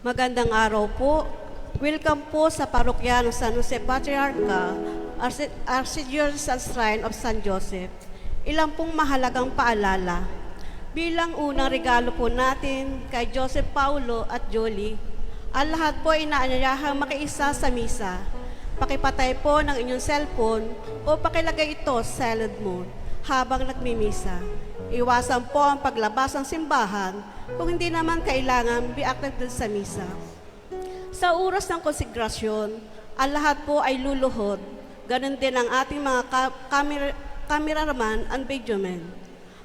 Magandang araw po. Welcome po sa parokya ng San Jose Patriarcha, Archdiocese Shrine of San Joseph. Ilang pong mahalagang paalala. Bilang unang regalo po natin kay Joseph Paulo at Jolie, ang lahat po ay inaanyayahang makiisa sa misa. Pakipatay po ng inyong cellphone o pakilagay ito sa silent mode habang nagmimisa. Iwasan po ang paglabas ng simbahan kung hindi naman kailangan be active din sa misa. Sa oras ng konsegrasyon, ang lahat po ay luluhod. Ganon din ang ating mga cameraman and videoman.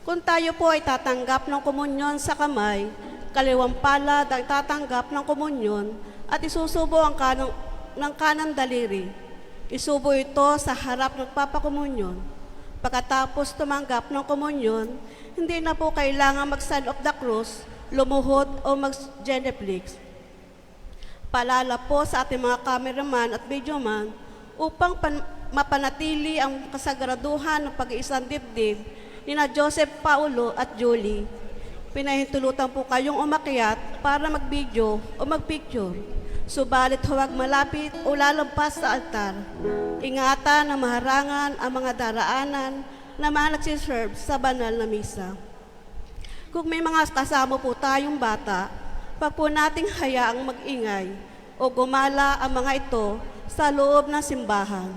Kung tayo po ay tatanggap ng komunyon sa kamay, kaliwang palad ang tatanggap ng komunyon at isusubo ang kanang daliri. Isubo ito sa harap ng papakomunyon. Pagkatapos tumanggap ng komunyon, hindi na po kailangan mag-sign of the cross, lumuhod o mag-genuflex. Paalala po sa ating mga cameraman at videoman upang mapanatili ang kasagraduhan ng pag-iisang dibdib ni na Joseph Paulo at Jolie. Pinahintulutan po kayong umakyat para mag-video o mag-picture. Subalit huwag malapit o lalampas sa altar. Ingatan na maharangan ang mga daraanan na mga nagsiserve sa banal na misa. Kung may mga kasama po tayong bata, wag po nating hayaang mag-ingay o gumala ang mga ito sa loob ng simbahan.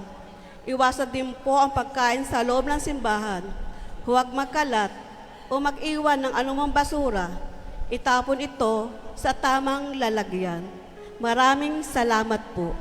Iwasan din po ang pagkain sa loob ng simbahan. Huwag magkalat o mag-iwan ng anumang basura. Itapon ito sa tamang lalagyan. Maraming salamat po.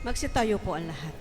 Magsitayo po ang lahat.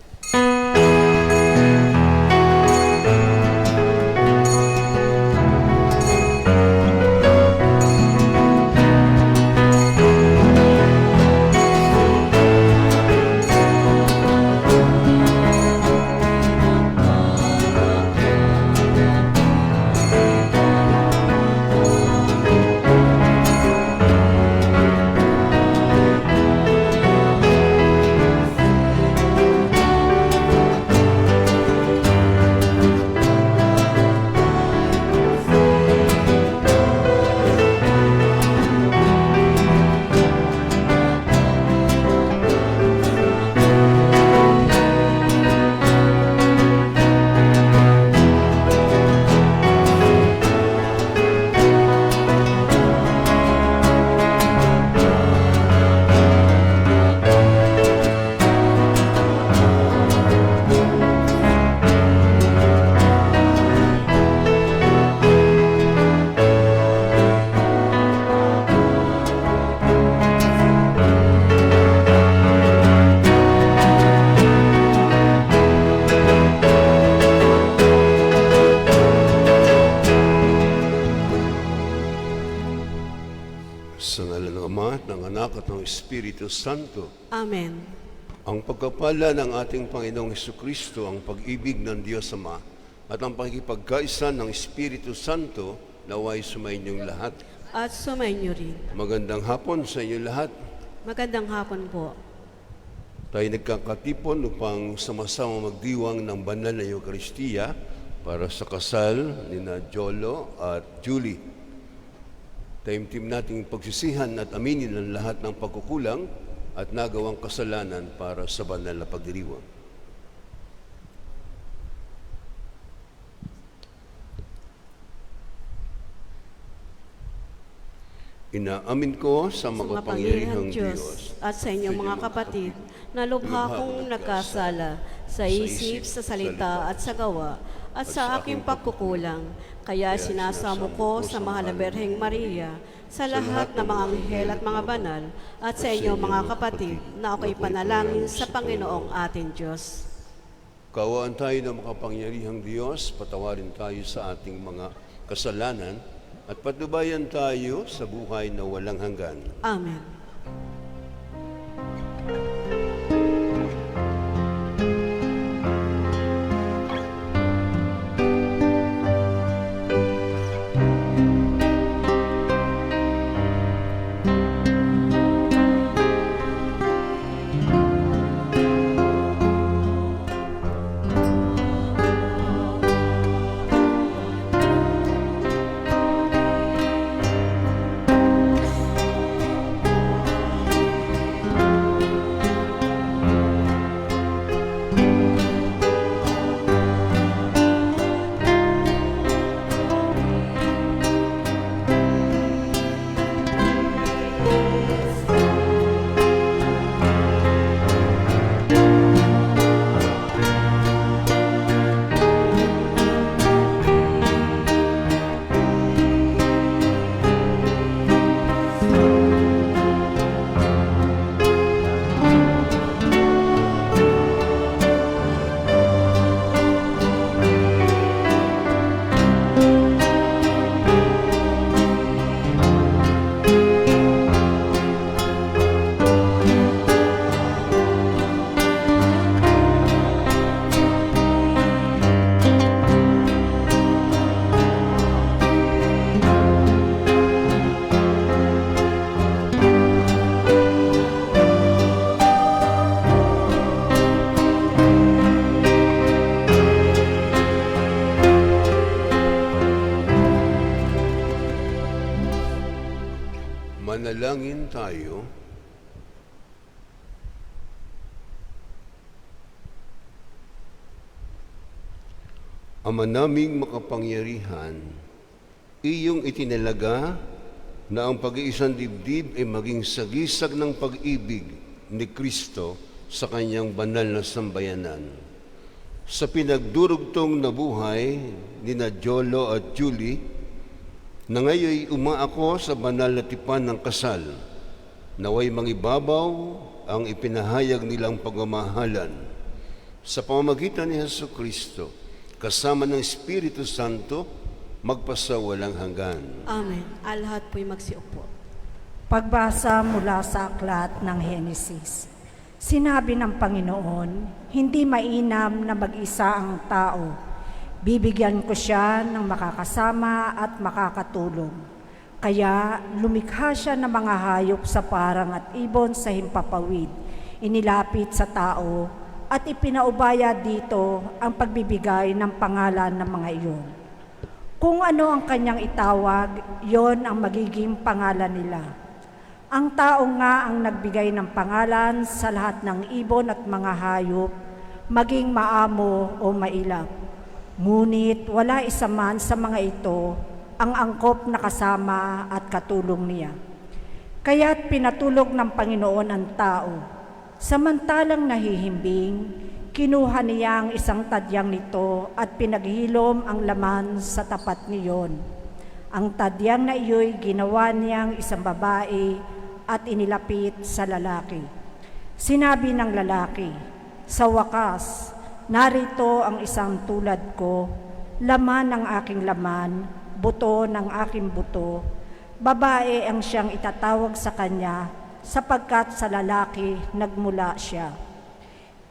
Sa ngalan ng Ama, ng Anak at ng Espiritu Santo, Amen. ang pagkapala ng ating Panginoong Hesukristo, ang pag-ibig ng Diyos Ama, at ang pakikipagkaisa ng Espiritu Santo, naway sumainyong lahat. At sumainyo rin. Magandang hapon sa inyo lahat. Magandang hapon po. Tayo nagkakatipon upang sama-sama magdiwang ng banal na Eucharistia para sa kasal ni Jolo at Julie. Taimtim nating pagsisihan at aminin ang lahat ng pagkukulang at nagawang kasalanan para sa banal na pagdiriwang. Inaamin ko sa makapangyarihang Diyos at sa inyong mga kapatid na lubha kong nagkasala sa isip, sa salita at sa gawa at sa aking pagkukulang. Kaya sinasamo ko sa mahal na Berheng Maria, sa lahat ng mga anghel at mga banal, at sa inyong mga kapatid na ako'y panalangin sa Panginoong ating Diyos. Kaawaan tayo ng makapangyarihang Diyos, patawarin tayo sa ating mga kasalanan, at patnubayan tayo sa buhay na walang hanggan. Amen. Manalangin tayo. Ama naming makapangyarihan, iyong itinalaga na ang pag-iisang dibdib ay maging sagisag ng pag-ibig ni Kristo sa kanyang banal na sambayanan. Sa pinagdurugtong na buhay ni Jolo at Julie, na ngayoy umaako sa banal na tipan ng kasal, naway mangibabaw ang ipinahayag nilang pagmamahalan sa pamamagitan ni Hesus Kristo kasama ng Espiritu Santo magpasawalang hanggan. Amen. Lahat po'y magsiupo. Pagbasa mula sa aklat ng Henesis. Sinabi ng Panginoon, hindi mainam na mag-isa ang tao. Bibigyan ko siya ng makakasama at makakatulong. Kaya lumikha siya ng mga hayop sa parang at ibon sa himpapawid. Inilapit sa tao at ipinaubaya dito ang pagbibigay ng pangalan ng mga iyon. Kung ano ang kanyang itawag, yon ang magiging pangalan nila. Ang tao nga ang nagbigay ng pangalan sa lahat ng ibon at mga hayop, maging maamo o mailap. Ngunit wala isa man sa mga ito ang angkop na kasama at katulong niya. Kaya't pinatulog ng Panginoon ang tao. Samantalang nahihimbing, kinuha niya ang isang tadyang nito at pinaghilom ang laman sa tapat niyon. Ang tadyang na iyo'y ginawa niyang isang babae at inilapit sa lalaki. Sinabi ng lalaki, sa wakas, narito ang isang tulad ko, laman ng aking laman, buto ng aking buto. Babae ang siyang itatawag sa kanya, sapagkat sa lalaki nagmula siya.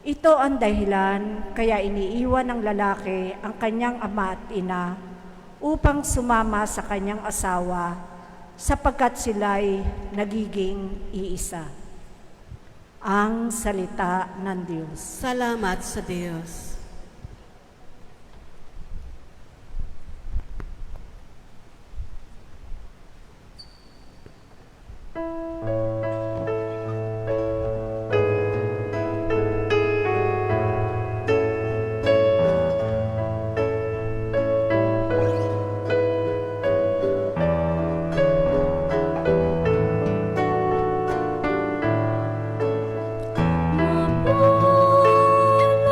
Ito ang dahilan kaya iniiwan ng lalaki ang kanyang ama at ina upang sumama sa kanyang asawa, sapagkat sila'y nagiging iisa. Ang salita ng Diyos. Salamat sa Diyos. Mapalad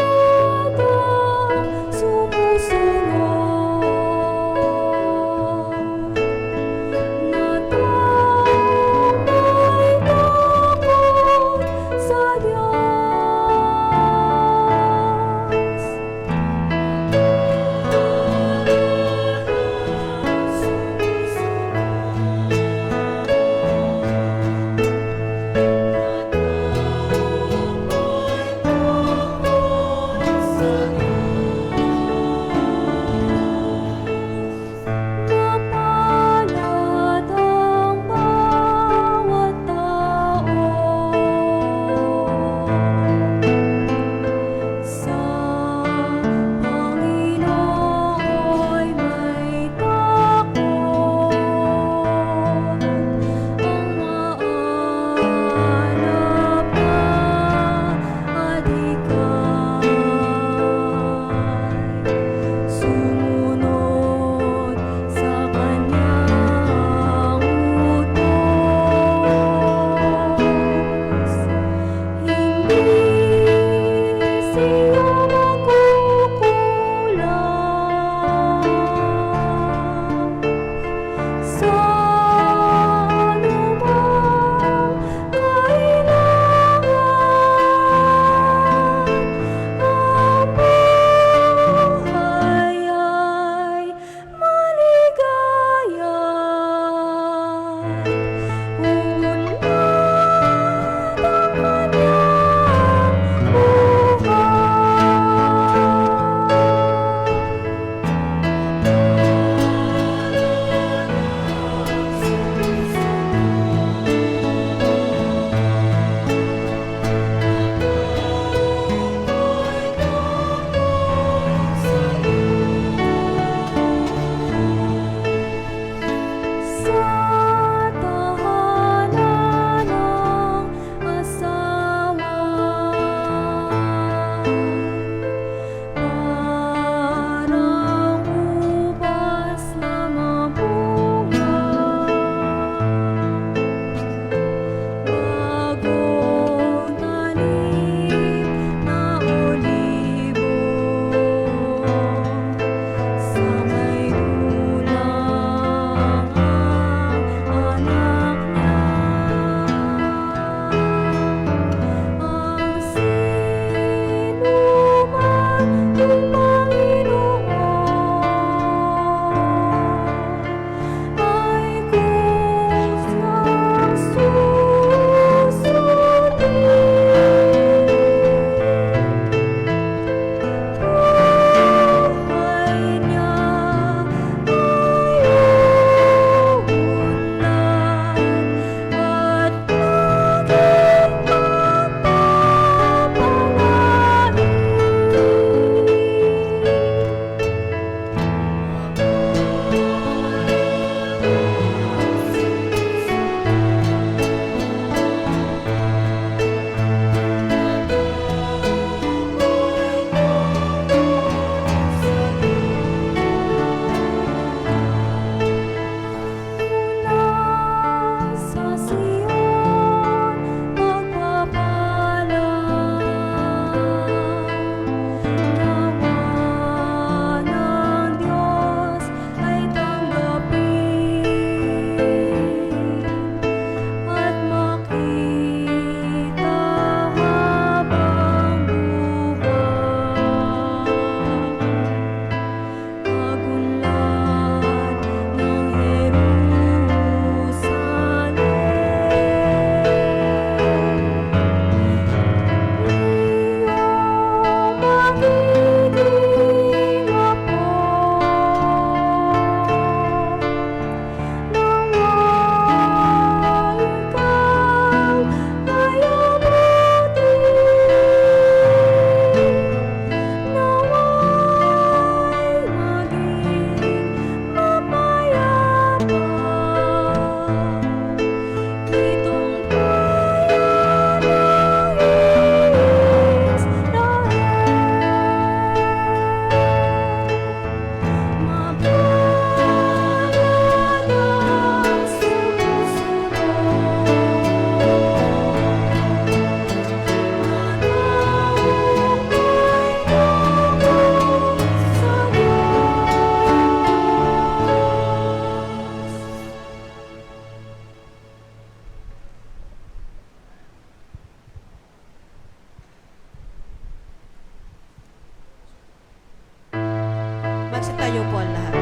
Tumayo po ang lahat.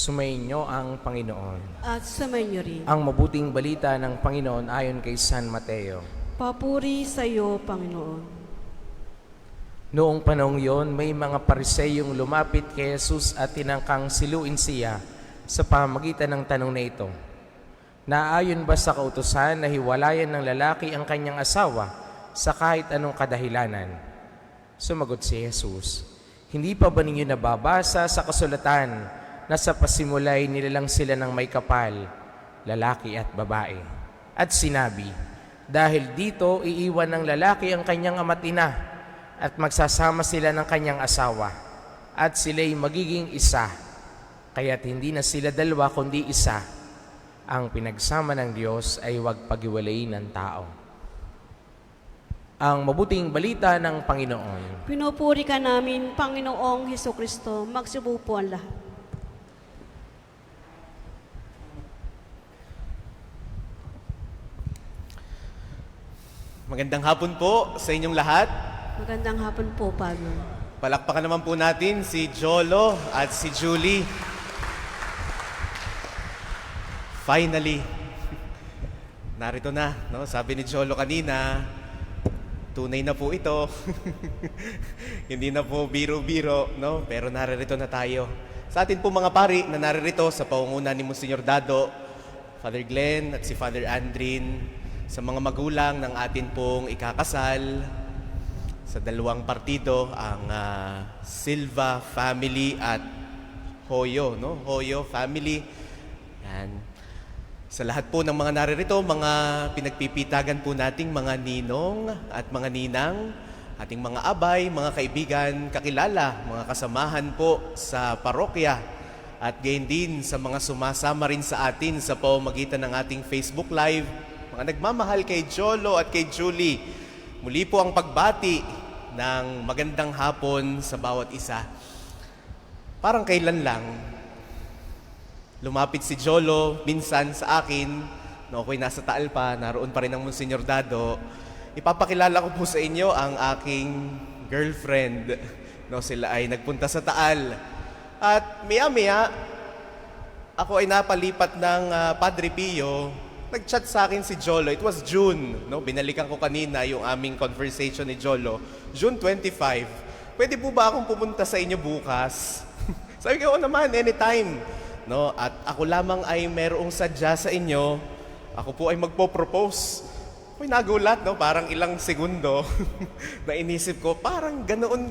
Sumainyo ang Panginoon. At sumainyo rin. Ang mabuting balita ng Panginoon ayon kay San Mateo. Papuri sa iyo, Panginoon. Noong panahong yon, may mga pariseyong lumapit kay Jesus at tinangkang siluin siya sa pamamagitan ng tanong na ito. Naayon ba sa kautusan na hiwalayan ng lalaki ang kanyang asawa sa kahit anong kadahilanan? Sumagot si Jesus, hindi pa ba ninyo nababasa sa kasulatan na sa pasimulay nilalang sila ng may kapal, lalaki at babae? At sinabi, dahil dito iiwan ng lalaki ang kanyang ama't ina at magsasama sila ng kanyang asawa at sila'y magiging isa, kaya't hindi na sila dalawa kundi isa. Ang pinagsama ng Diyos ay huwag paghiwalayin ng tao. Ang mabuting balita ng Panginoon. Pinupuri ka namin, Panginoong Hesukristo. Magsubo po ang lahat. Magandang hapon po sa inyong lahat. Magandang hapon po, Pablo. Palakpakan naman po natin si Jolo at si Julie. Finally, narito na, no? Sabi ni Jolo kanina, tunay na po ito. Hindi na po biro-biro, no? Pero naririto na tayo. Sa atin po mga pari na naririto sa pangunguna ni Monsignor Dado, Father Glenn at si Father Andrin, sa mga magulang ng atin pong ikakasal, sa dalawang partido, ang Silva family at Hoyo, no? Hoyo family. Yan. Sa lahat po ng mga naririto, mga pinagpipitagan po nating mga ninong at mga ninang, ating mga abay, mga kaibigan, kakilala, mga kasamahan po sa parokya, at gayon din sa mga sumasama rin sa atin sa pamamagitan ng ating Facebook Live, mga nagmamahal kay Jolo at kay Julie. Muli po ang pagbati ng magandang hapon sa bawat isa. Parang kailan lang, lumapit si Jolo minsan sa akin, no, ako'y nasa Taal pa, naroon pa rin ang Monsignor Dado. Ipapakilala ko po sa inyo ang aking girlfriend. No, sila ay nagpunta sa Taal. At maya-maya, ako ay napalipat ng Padre Pio. Nag-chat sa akin si Jolo. It was June. No? Binalikan ko kanina yung aming conversation ni Jolo. June 25. Pwede po ba akong pumunta sa inyo bukas? Sabi ko, oo naman, anytime. No? At ako lamang ay merong sadya sa inyo. Ako po ay magpo-propose. Ako'y nagulat, no? Parang ilang segundo na inisip ko, parang ganoon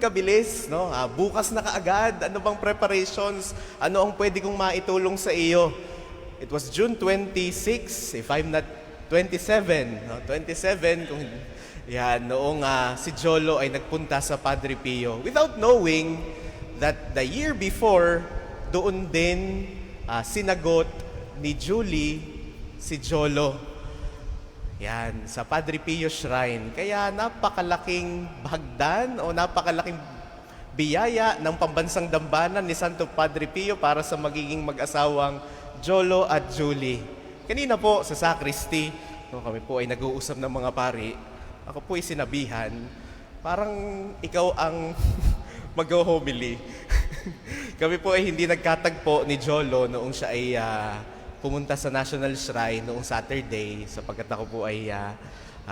kabilis, no? Bukas na kaagad. Ano bang preparations? Ano ang pwede kong maitulong sa iyo? It was June 26, if I'm not 27, no? 27, kung yan, noong si Jolo ay nagpunta sa Padre Pio. Without knowing that the year before, doon din sinagot ni Julie si Jolo. Yan, sa Padre Pio Shrine. Kaya napakalaking bahagdan o napakalaking biyaya ng pambansang dambana ni Santo Padre Pio para sa magiging mag-asawang Jolo at Julie. Kanina po sa sacristy, no, kami po ay nag-uusap ng mga pari. Ako po ay sinabihan, parang ikaw ang mag-homily. Kami po ay hindi nagkatagpo ni Jolo noong siya ay pumunta sa National Shrine noong Saturday sapagkat ako po ay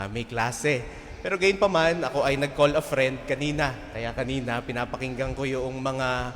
may klase. Pero gayon pa man, ako ay nag-call a friend kanina. Kaya kanina, pinapakinggan ko yung mga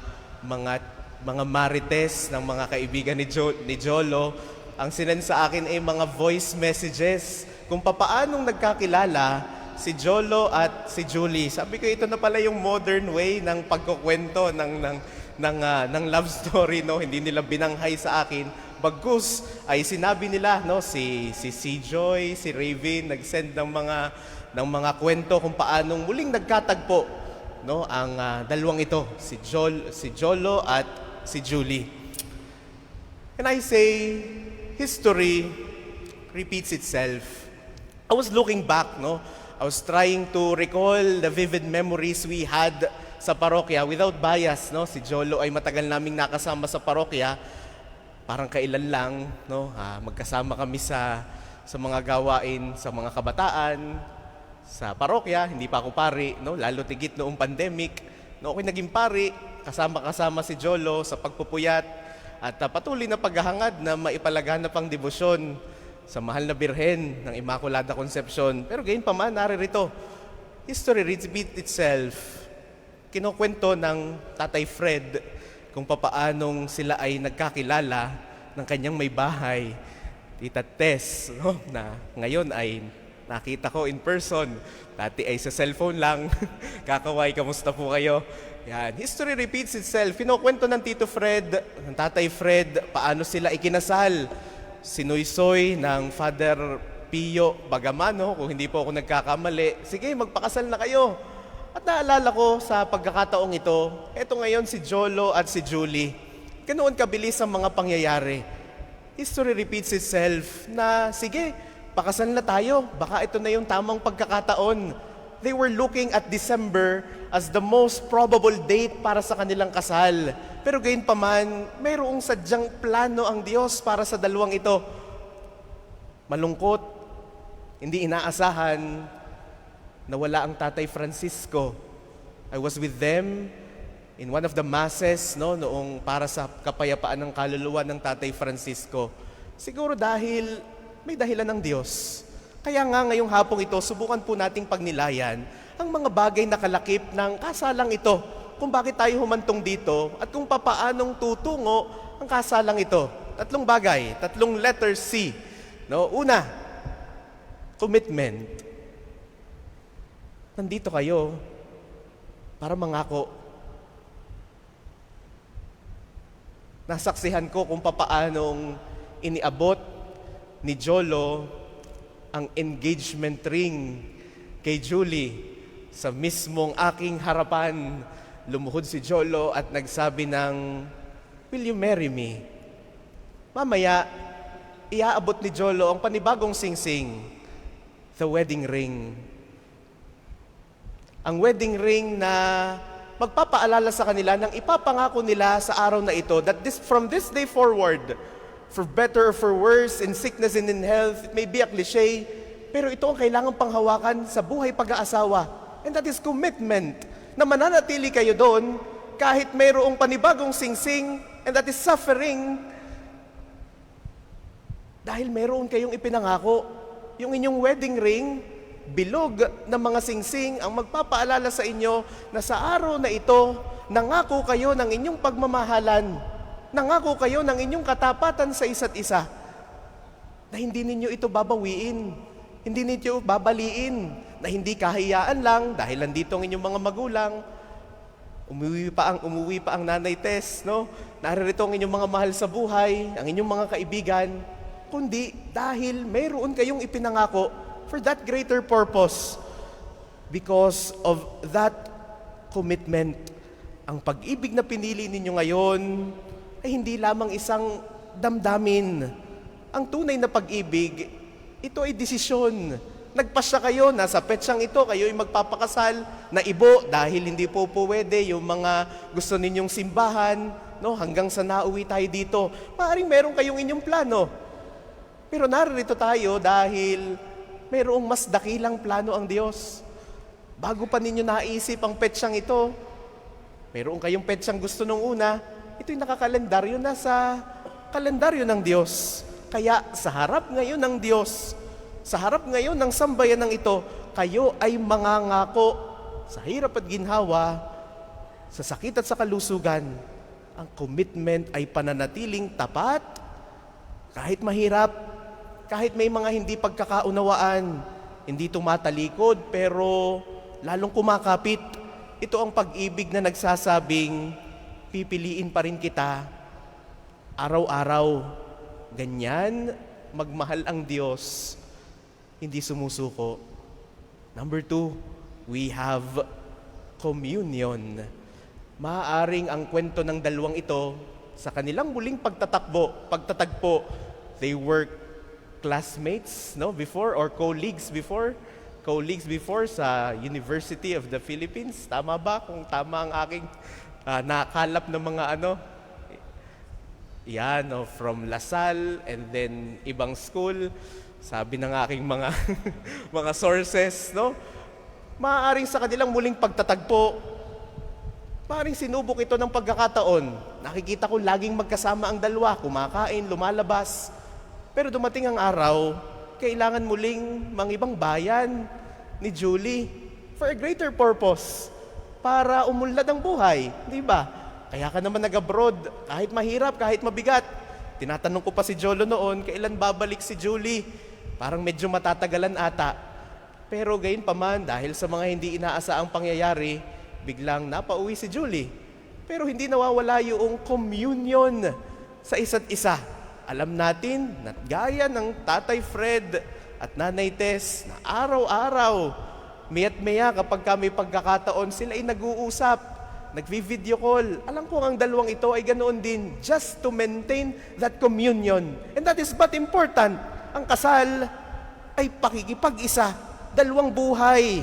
marites ng mga kaibigan ni Jolo. Ang sinend sa akin ay mga voice messages kung papaanong nagkakilala si Jolo at si Julie. Sabi ko, ito na pala yung modern way ng pagkukwento ng love story, no? Hindi nila binanghay sa akin. Bagkus ay sinabi nila, no, si Joy, si Raven, nag-send ng mga kwento kung paanong muling nagkatagpo, no, ang dalawang ito, si Jolo at si Julie. And I say, history repeats itself. I was looking back, no? I was trying to recall the vivid memories we had sa parokya without bias, no? Si Jolo ay matagal naming nakasama sa parokya. Parang kailan lang, no? Magkasama kami sa mga gawain sa mga kabataan sa parokya. Hindi pa ako pari, no? Lalo tigit noong pandemic. No, ako'y naging pari, kasama si Jolo sa pagpupuyat at patuloy na paghahangad na maipalaganap ang debosyon sa mahal na Birhen ng Immaculada Concepcion. Pero gayon pa man, naririto. History repeats itself. Kinukwento ng Tatay Fred kung papaanong sila ay nagkakilala ng kanyang may bahay, Tita Tess, no? Na ngayon ay nakita ko in person. Dati ay sa cellphone lang. Kakaway, kamusta po kayo? Yan. History repeats itself. Kinukwento ng Tito Fred, ng Tatay Fred, paano sila ikinasal. Sinuysoy ng Father Pio Bagamano, kung hindi po ako nagkakamali, sige, magpakasal na kayo. At naalala ko sa pagkakataong ito, eto ngayon si Jolo at si Julie. Ganoon kabilis ang mga pangyayari. History repeats itself na, sige, pakasal na tayo. Baka ito na yung tamang pagkakataon. They were looking at December as the most probable date para sa kanilang kasal. Pero gayon pa man, mayroong sadyang plano ang Diyos para sa dalawang ito. Malungkot, hindi inaasahan, nawala ang Tatay Francisco. I was with them in one of the masses, no, noong para sa kapayapaan ng kaluluwa ng Tatay Francisco. Siguro dahil may dahilan ng Diyos. Kaya nga ngayong hapong ito, subukan po nating pagnilayan ang mga bagay na kalakip ng kasalang ito, kung bakit tayo humantong dito at kung papaanong tutungo ang kasalang ito. Tatlong bagay, tatlong letter C. No? Una, commitment. Nandito kayo para mangako. Nasaksihan ko kung papaanong iniabot ni Jolo ang engagement ring kay Julie sa mismong aking harapan. Lumuhod si Jolo at nagsabi ng, "Will you marry me?" Mamaya, iaabot ni Jolo ang panibagong singsing, the wedding ring. Ang wedding ring na magpapaalala sa kanila ng ipapangako nila sa araw na ito that from this day forward, for better or for worse, in sickness and in health, it may be a cliche, pero ito ang kailangang panghawakan sa buhay pag-aasawa. And that is commitment. Na mananatili kayo doon kahit mayroong panibagong singsing, and that is suffering, dahil mayroon kayong ipinangako. Yung inyong wedding ring, bilog na mga singsing ang magpapaalala sa inyo na sa araw na ito, nangako kayo ng inyong pagmamahalan, nangako kayo ng inyong katapatan sa isa't isa, na hindi ninyo ito babawiin, hindi ninyo babaliin, na hindi kahiyaan lang dahil nandito ang inyong mga magulang. Umuwi pa ang Nanay Tess, no? Naririto ang inyong mga mahal sa buhay, ang inyong mga kaibigan, kundi dahil mayroon kayong ipinangako for that greater purpose. Because of that commitment, ang pag-ibig na pinili ninyo ngayon ay hindi lamang isang damdamin. Ang tunay na pag-ibig, ito ay desisyon. Nagpasya kayo, nasa petsang ito, kayo ay magpapakasal, na ibo dahil hindi po pwede yung mga gusto ninyong simbahan, no? Hanggang sa nauwi tayo dito. Maaaring meron kayong inyong plano. Pero naririto tayo dahil mayroong mas dakilang plano ang Diyos. Bago pa ninyo naisip ang petsang ito, mayroon kayong petsang gusto nung una, ito'y nakakalendaryo na sa kalendaryo ng Diyos. Kaya sa harap ngayon ng Diyos, sa harap ngayon ng sambayanang ito, kayo ay mangangako sa hirap at ginhawa, sa sakit at sa kalusugan. Ang commitment ay pananatiling tapat, kahit mahirap, kahit may mga hindi pagkakaunawaan, hindi tumatalikod, pero lalong kumakapit. Ito ang pag-ibig na nagsasabing, pipiliin pa rin kita araw-araw. ganyan magmahal ang Diyos, hindi sumusuko. Number 2, we have communion. Maaaring ang kwento ng dalawang ito, sa kanilang muling pagtatagpo, they were classmates, no, before, or colleagues before sa University of the Philippines. Tama ba? Kung tama ang aking nakalap ng mga yan, no, from LaSalle and then ibang school. Sabi ng aking mga mga sources, no? Maaaring sa kanilang muling pagtatagpo, maaaring sinubok ito ng pagkakataon. Nakikita ko laging magkasama ang dalawa, kumakain, lumalabas. Pero dumating ang araw, kailangan muling mangibang bayan ni Julie for a greater purpose, para umunlad ang buhay, di ba? Kaya ka naman nag-abroad, kahit mahirap, kahit mabigat. Tinatanong ko pa si Jolo noon, kailan babalik si Julie? Parang medyo matatagalan ata. Pero gayon pa man, dahil sa mga hindi inaasaang pangyayari, biglang napauwi si Julie. Pero hindi nawawala yung communion sa isa't isa. Alam natin na gaya ng Tatay Fred at Nanay Tess, na araw-araw, maya't-maya kapag kami pagkakataon, sila ay nag-uusap, nagvi-video call. Alam ko ang dalawang ito ay ganoon din, just to maintain that communion. And that is but important. Ang kasal ay pakikipag-isa, dalawang buhay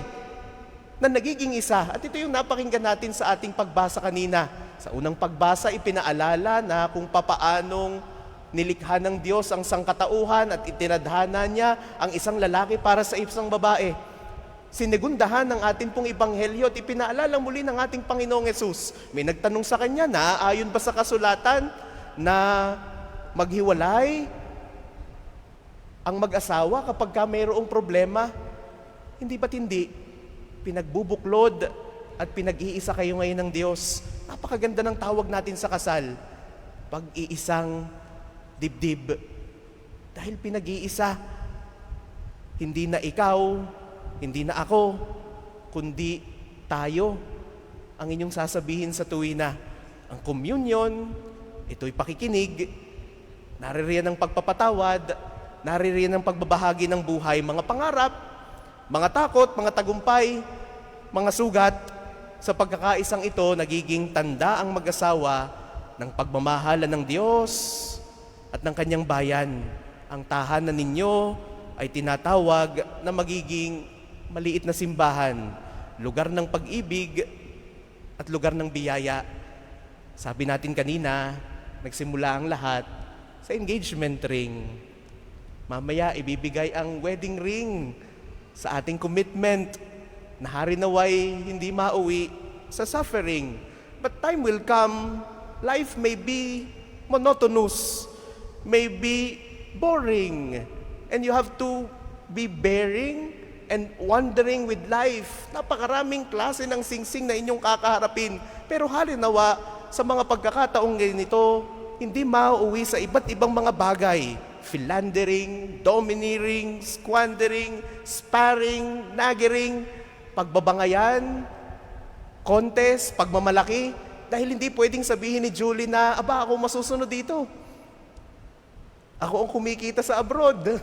na nagiging isa. At ito yung napakinggan natin sa ating pagbasa kanina. Sa unang pagbasa, ipinaalala na kung papaanong nilikha ng Diyos ang sangkatauhan at itinadhana niya ang isang lalaki para sa isang babae. Sinegundahan ng ating pong ebanghelyo at ipinaalala muli ng ating Panginoong Yesus. May nagtanong sa kanya na ayon ba sa kasulatan na maghiwalay ang mag-asawa kapag ka mayroong problema? Hindi ba't hindi? Pinagbubuklod at pinag-iisa kayo ngayon ng Diyos. Napakaganda ng tawag natin sa kasal. Pag-iisang dibdib. Dahil pinag-iisa, hindi na ikaw, hindi na ako, kundi tayo ang inyong sasabihin sa tuwina. Ang communion, ito'y pakikinig, naririyan ang pagpapatawad, naririyan ang pagbabahagi ng buhay, mga pangarap, mga takot, mga tagumpay, mga sugat. Sa pagkakaisang ito, nagiging tanda ang mag-asawa ng pagmamahala ng Diyos at ng kanyang bayan. Ang tahanan ninyo ay tinatawag na magiging maliit na simbahan, lugar ng pag-ibig at lugar ng biyaya. Sabi natin kanina, nagsimula ang lahat sa engagement ring. Mamaya ibibigay ang wedding ring sa ating commitment na hari naway hindi mauwi sa suffering. But time will come, life may be monotonous, may be boring, and you have to be bearing and wandering with life. Napakaraming klase ng singsing na inyong kakaharapin. Pero halinawa, sa mga pagkakataong ganito, hindi mauwi sa iba't ibang mga bagay. Philandering, domineering, squandering, sparring, nagging, pagbabangayan, contest, pagmamalaki. Dahil hindi pwedeng sabihin ni Julie na, aba, ako masusunod dito. Ako ang kumikita sa abroad.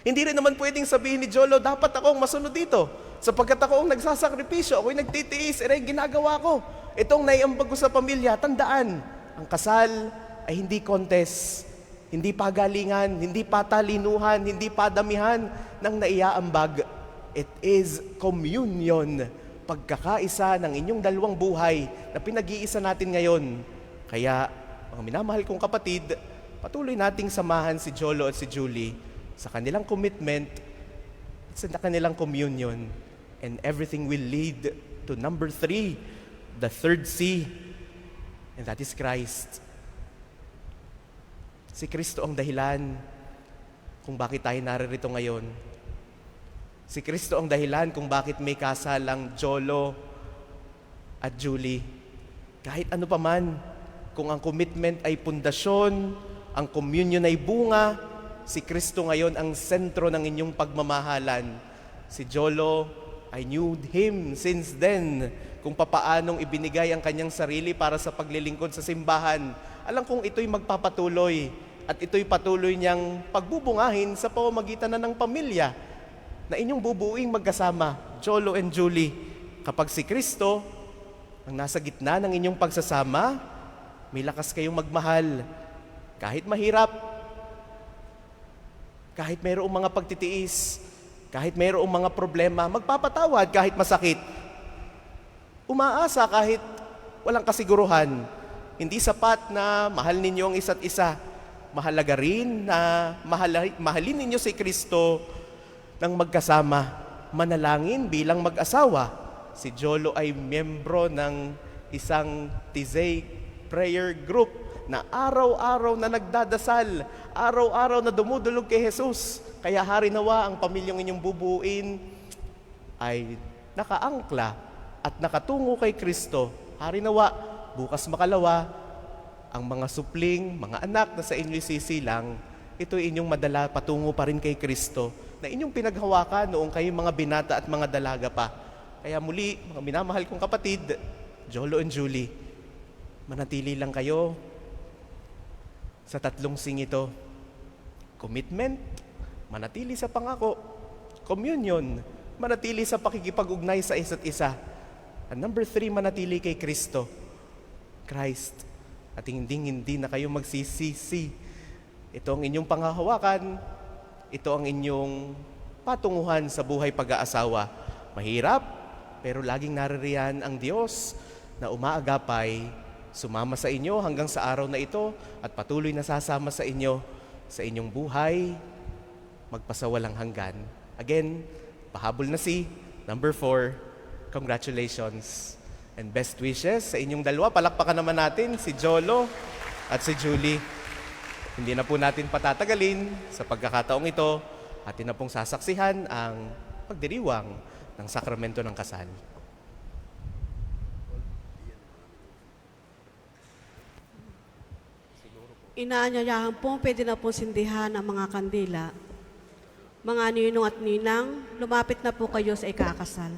Hindi rin naman pwedeng sabihin ni Jolo, dapat ako ang masunod dito. Sapagkat ako ang nagsasakripisyo, ako'y nagtitiis, ginagawa ko. Itong naiambag ko sa pamilya, tandaan, ang kasal ay hindi contest, hindi pagalingan, hindi patalinuhan, hindi padamihan ng naiaambag. It is communion, pagkakaisa ng inyong dalawang buhay na pinag-iisa natin ngayon. Kaya, mga minamahal kong kapatid, patuloy nating samahan si Jolo at si Julie sa kanilang commitment at sa kanilang communion. And everything will lead to number 3, the third C, and that is Christ. Si Kristo ang dahilan kung bakit tayo naririto ngayon. Si Kristo ang dahilan kung bakit may kasalang Jolo at Julie. Kahit ano pa man, kung ang commitment ay pundasyon, ang communion ay bunga, si Kristo ngayon ang sentro ng inyong pagmamahalan. Si Jolo, I knew him since then, kung papaanong ibinigay ang kanyang sarili para sa paglilingkod sa simbahan. Alam kong ito'y magpapatuloy at ito'y patuloy niyang pagbubungahin sa pamamagitan na ng pamilya na inyong bubuing magkasama, Jolo and Julie. Kapag si Kristo ang nasa gitna ng inyong pagsasama, may lakas kayong magmahal. Kahit mahirap, kahit mayroong mga pagtitiis, kahit mayroong mga problema, magpapatawad kahit masakit. Umaasa kahit walang kasiguruhan. Hindi sapat na mahal ninyo ang isa't isa. Mahalaga rin na mahalin ninyo si Kristo ng magkasama. Manalangin bilang mag-asawa. Si Jolo ay miyembro ng isang Tizay prayer group na araw-araw na nagdadasal, araw-araw na dumudulog kay Jesus. Kaya hari nawa ang pamilyang inyong bubuin ay nakaangkla at nakatungo kay Kristo. Hari nawa, bukas makalawa, ang mga supling, mga anak na sa inyo sisilang, ito inyong madala patungo pa rin kay Kristo na inyong pinaghawakan noong kayo mga binata at mga dalaga pa. Kaya muli, mga minamahal kong kapatid, Jolo and Julie, manatili lang kayo sa tatlong sing ito. Commitment, manatili sa pangako. Communion, manatili sa pakikipag-ugnay sa isa't isa. And number 3, manatili kay Kristo. Christ. At hindi na kayo magsisisi. Ito ang inyong panghahawakan. Ito ang inyong patunguhan sa buhay pag-aasawa. Mahirap, pero laging naririyan ang Diyos na umaagapay, sumama sa inyo hanggang sa araw na ito at patuloy na sasama sa inyo sa inyong buhay, magpasawalang hanggan. Again, pahabol na si number 4. Congratulations and best wishes sa inyong dalawa. Palakpakan naman natin si Jolo at si Julie. Hindi na po natin patatagalin sa pagkakataong ito. Atin na pong sasaksihan ang pagdiriwang ng sakramento ng kasal. Inaanyayahan po, pwede na po sindihan ang mga kandila. Mga ninong at ninang, lumapit na po kayo sa ikakasal.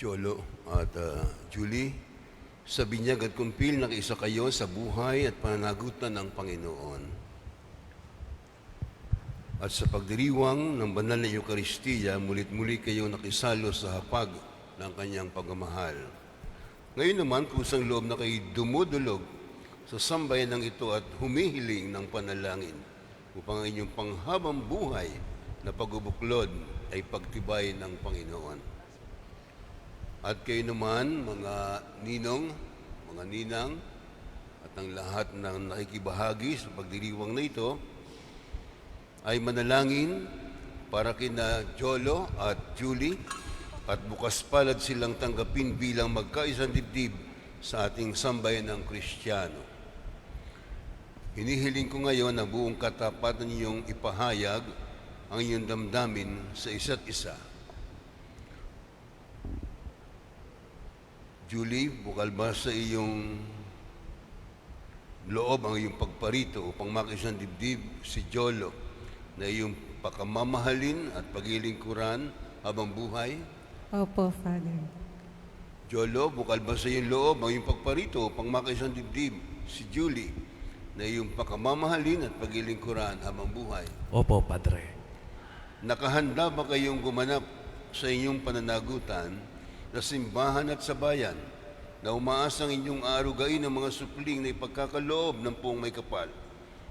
Jolo at Julie, sa binyag at kumpil nakiisa kayo sa buhay at pananagutan ng Panginoon. At sa pagdiriwang ng banal na Eukaristiya, mulit-muli kayo nakisalo sa hapag ng kanyang pagmamahal. Ngayon naman, kusang loob na kayo dumudulog sa sambayan ng ito at humihiling ng panalangin upang ang inyong panghabang buhay na pagbubuklod ay pagtibay ng Panginoon. At kayo naman, mga ninong, mga ninang, at ang lahat ng nakikibahagi sa pagdiriwang na ito, ay manalangin para kina Jolo at Julie at bukas palad silang tanggapin bilang magkaisang dibdib sa ating sambayan ng Kristiyano. Hinihiling ko ngayon na buong katapatan niyong ipahayag ang inyong damdamin sa isa't isa. Julie, bukal ba sa iyong loob ang iyong pagparito upang makisang dibdib si Jolo na iyong pakamamahalin at pagilingkuran habang buhay? Opo, Father. Jolo, bukal ba sa iyong loob ang iyong pagparito upang makisang dibdib si Julie na iyong pakamamahalin at pagilingkuran habang buhay? Opo, Padre. Nakahanda ba kayong gumanap sa inyong pananagutan na simbahan at sa bayan na umaasang inyong aarugain ng mga supling na ipagkakaloob ng poong may kapal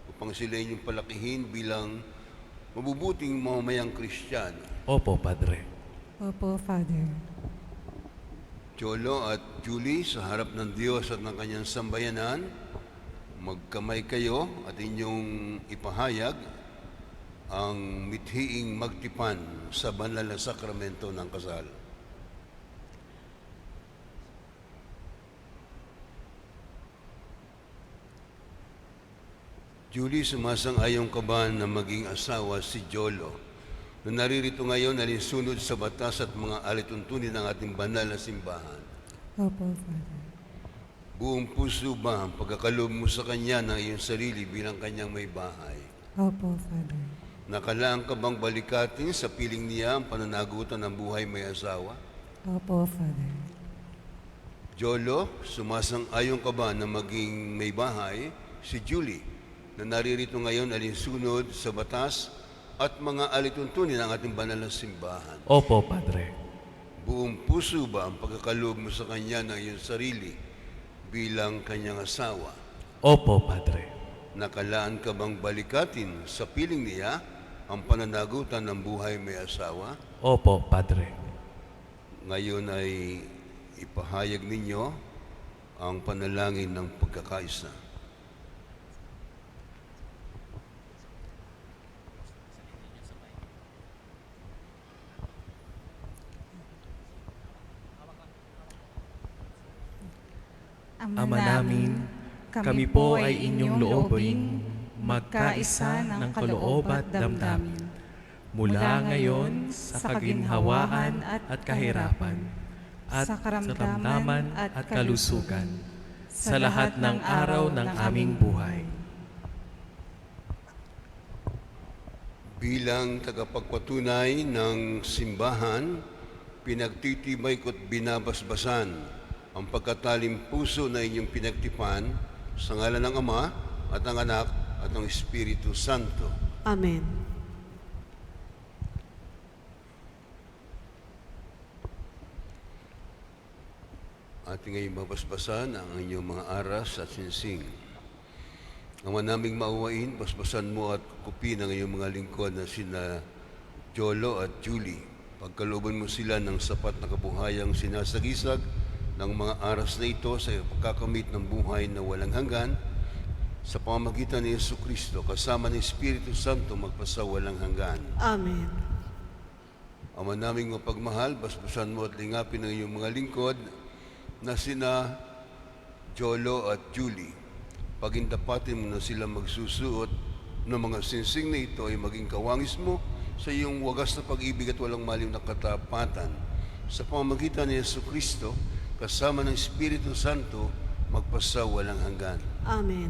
upang sila inyong palakihin bilang mabubuting mamamayang Kristiyano? Opo, Padre. Opo, Father. Jolo at Julie, sa harap ng Diyos at ng kanyang sambayanan, magkamay kayo at inyong ipahayag ang mithiing magtipan sa banal na sakramento ng kasal. Julie, sumasang-ayong ka ba na maging asawa si Jolo na naririto ngayon alinsunod sa batas at mga alituntunin ng ating banal na simbahan? Opo, Father. Buong puso ba ang pagkakaloob mo sa kanya ng iyong sarili bilang kanyang may bahay? Opo, Father. Nakalaan ka bang balikatin sa piling niya ang pananagutan ng buhay may asawa? Opo, Father. Jolo, sumasang-ayon ka ba na maging may bahay si Julie na naririto ngayon alinsunod sa batas at mga alituntunin ng ating banal na simbahan? Opo, Padre. Buong puso ba ang pagkakaloob mo sa kanya ng iyong sarili bilang kanyang asawa? Opo, Padre. Nakalaan ka bang balikatin sa piling niya ang pananagutan ng buhay may asawa? Opo, Padre. Ngayon ay ipahayag ninyo ang panalangin ng pagkakaisa. Ama namin, kami po ay inyong loobing magkaisa ng kaloob at damdamin. Mula ngayon sa kaginhawaan at kahirapan, at sa sa karamdaman karamdaman at at kalusugan, sa lahat ng araw ng aming buhay. Bilang tagapagpatunay ng simbahan, pinagtitibay ko't binabasbasan ang pagkatalim puso na inyong pinagtipan sa ngalan ng Ama at ng Anak at ng Espiritu Santo. Amen. Ating ngayong mabasbasan ang inyong mga aras at sinsing. Ama naming mauwain, basbasan mo at kupin ang iyong mga lingkod na sina Jolo at Julie. Pagkalooban mo sila ng sapat na kabuhayang sinasagisag ng mga aras na ito sa pagkakamit ng buhay na walang hanggan sa pamamagitan ni Jesucristo kasama ng Espiritu Santo magpasawalang hanggan. Amen. Ama naming mapagmahal, basbasan mo at lingapin ang iyong mga lingkod na sina Jolo at Julie. Pagindapatin mo na sila magsusuot ng mga sinsing na ito ay maging kawangis mo sa iyong wagas na pag-ibig at walang maliw na katapatan. Sa pamamagitan ni Jesucristo, kasama ng Espiritu Santo, magpasawalang hanggan. Amen.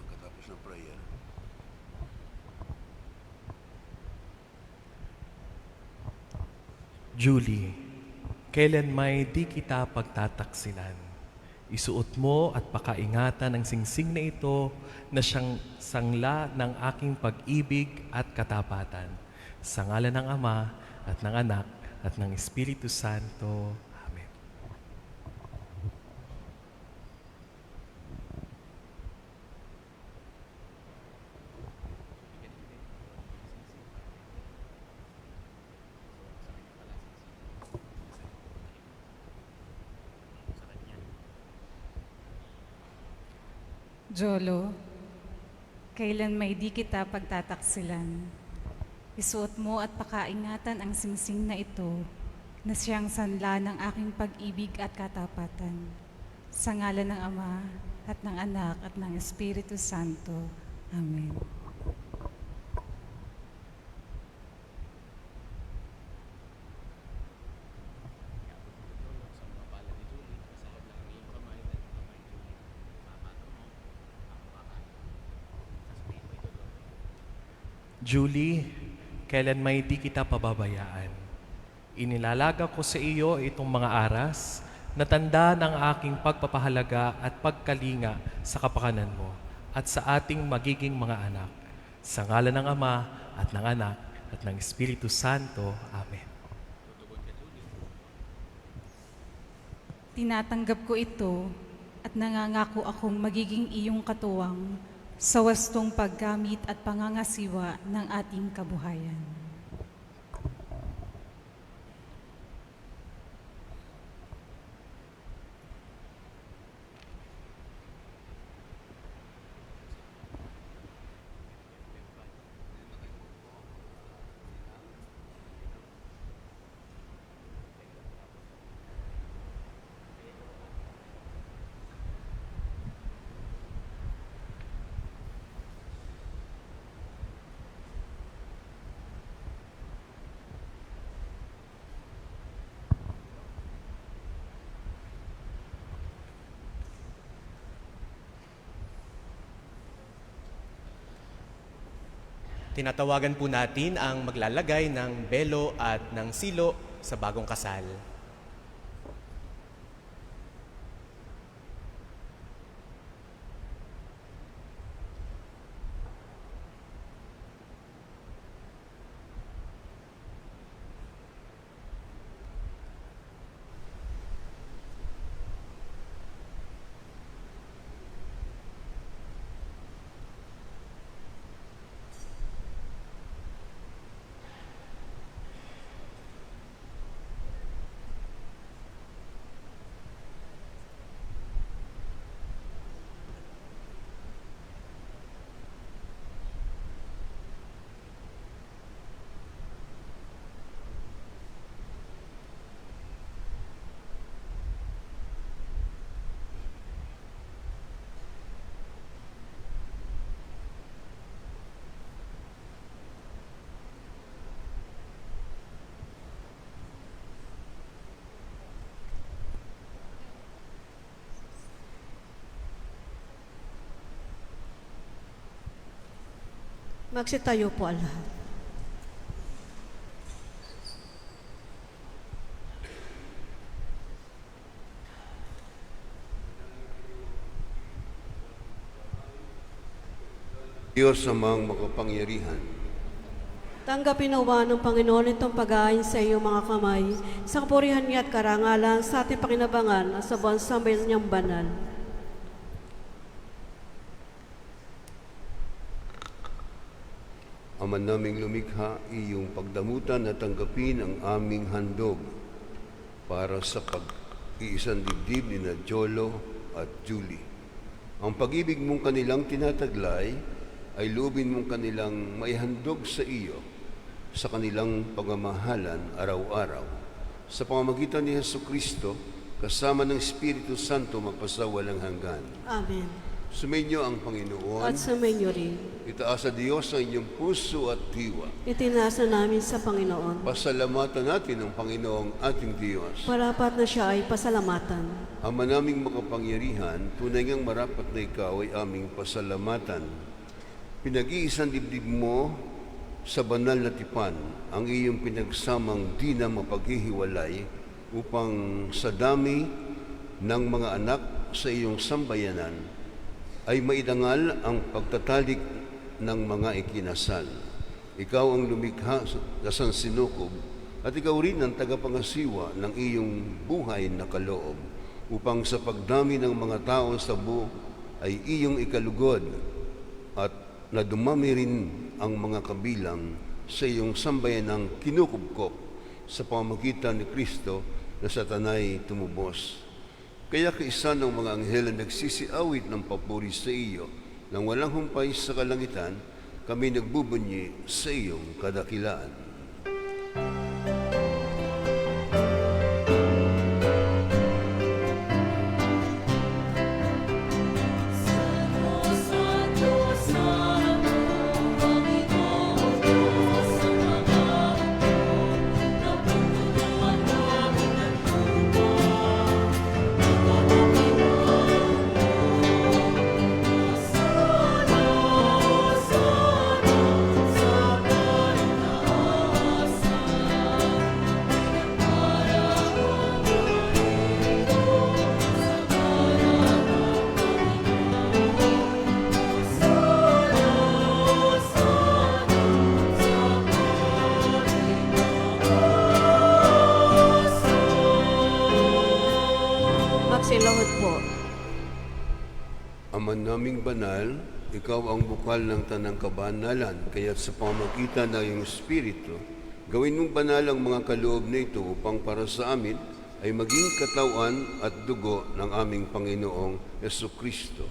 Pagkatapos ng prayer. Julie, kailan may di kita pagtataksilan. Isuot mo at pakaingatan ang singsing na ito na siyang sangla ng aking pag-ibig at katapatan. Sa ngalan ng Ama at ng Anak at ng Espiritu Santo. Amen. Jolo, kailan may di kita pagtataksilan. Isuot mo at pakaingatan ang singsing na ito na siyang sanla ng aking pag-ibig at katapatan. Sa ngalan ng Ama at ng Anak at ng Espiritu Santo. Amen. Julie, kailan may di kita pababayaan. Inilalaga ko sa iyo itong mga aras na tanda ng aking pagpapahalaga at pagkalinga sa kapakanan mo at sa ating magiging mga anak. Sa ngalan ng Ama at ng Anak at ng Espiritu Santo. Amen. Tinatanggap ko ito at nangangako akong magiging iyong katuwang sa wastong paggamit at pangangasiwa ng ating kabuhayan. Tinatawagan po natin ang maglalagay ng belo at ng silo sa bagong kasal. Magsitayo po ang lahat. Diyos amang makapangyarihan, Tanggapin nawa ng Panginoon itong pag-aayon sa iyong mga kamay, sa kapurihan niya at karangalan sa ating pakinabangan at sa buwan sambayan niyang banal. Ama naming lumikha, iyong pagdamutan at tanggapin ang aming handog para sa pag-iisang dibdib ni na Jolo at Julie. Ang pag-ibig mong kanilang tinataglay ay loobin mong kanilang maihandog sa iyo sa kanilang pagmamahalan araw-araw. Sa pamamagitan ni Jesucristo, kasama ng Espiritu Santo magpasawalang hanggan. Amen. Sumainyo ang Panginoon. At sumainyo rin. Itaas sa Diyos ang inyong puso at diwa. Itinasa namin sa Panginoon. Pasalamatan natin ang Panginoong ating Diyos. Marapat na siya ay pasalamatan. Ama naming makapangyarihan, tunay ngang marapat na ikaw ay aming pasalamatan. Pinag-iisang dibdib mo sa banal na tipan ang iyong pinagsamang di na mapaghihiwalay upang sa dami ng mga anak sa iyong sambayanan ay maidangal ang pagtatalik ng mga ikinasal. Ikaw ang lumikha sa sansinukob at ikaw rin ang tagapangasiwa ng iyong buhay na kaloob upang sa pagdami ng mga tao sa buo ay iyong ikalugod at nadumami rin ang mga kabilang sa iyong sambayan ng kinukubkop sa pamamagitan ni Kristo na sa tanay tumubos. Kaya kaisa ng mga anghel na nagsisiawit ng papuri sa iyo nang walang humpay sa kalangitan, kami nagbubunyi sa iyong kadakilaan. Magsilahod po. Ama naming banal, ikaw ang bukal ng tanang kabanalan, kaya sa pamagitan ng iyong Espiritu, gawin mong banal ang mga kaloob na ito upang para sa amin ay maging katawan at dugo ng aming Panginoong Jesucristo.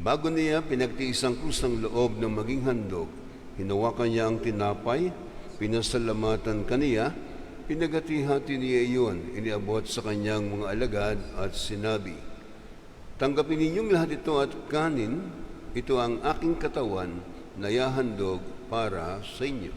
Bago niya pinagtiis ang kusang loob ng maging handog, hinawakan niya ang tinapay, pinasalamatan kaniya, pinagati-hati niya iyon, iniabot sa kanyang mga alagad at sinabi, tanggapin ninyong lahat ito at kanin, ito ang aking katawan na yahandog para sa inyo.